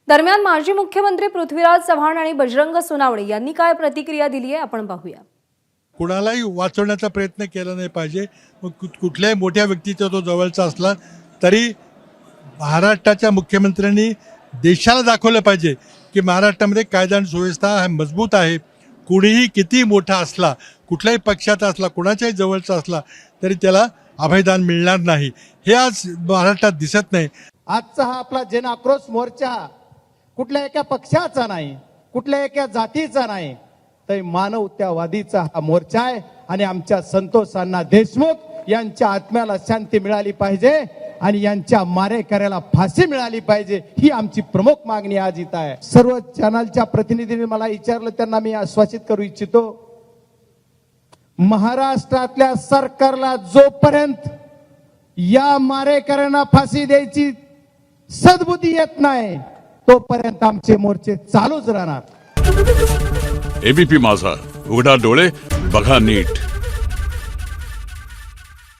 दरम्यान माजी मुख्यमंत्री पृथ्वीराज चव्हाण आणि बजरंग सोनावणे यांनी काय प्रतिक्रिया दिली आहे आपण पाहूया। कुणालाही वाचवण्याचा प्रयत्न केला नाही पाहिजे। मग कुठल्याही मोठ्या व्यक्तीचा तो जवळचा असला तरी महाराष्ट्राच्या मुख्यमंत्र्यांनी देशाला दाखवलं पाहिजे की महाराष्ट्रामध्ये कायदा आणि सुव्यवस्था मजबूत आहे। कुणीही किती मोठा असला, कुठल्याही पक्षाचा असला, कुणाच्याही जवळचा असला तरी त्याला अभयदान मिळणार नाही, हे आज महाराष्ट्रात दिसत नाही। आजचा हा आपला जन आक्रोश मोर्चा कुठल्या एका पक्षाचा नाही, कुठल्या एका जातीचा नाही, तर मानवतावादीचा हा मोर्चा आहे। आणि आमच्या संतोष अण्णा देशमुख यांच्या आत्म्याला शांती मिळाली पाहिजे आणि यांच्या मारेकऱ्याला फाशी मिळाली पाहिजे, ही आमची प्रमुख मागणी आज इथं आहे। सर्व चॅनलच्या प्रतिनिधींनी मला विचारलं, त्यांना मी आश्वासित करू इच्छितो, महाराष्ट्रातल्या सरकारला जोपर्यंत या मारेकऱ्यांना फाशी द्यायची सद्बुद्धी येत नाही तोपर्यंत आमचे मोर्चे चालूच राहणार। एबीपी माझा, उघडा डोळे बघा नीट।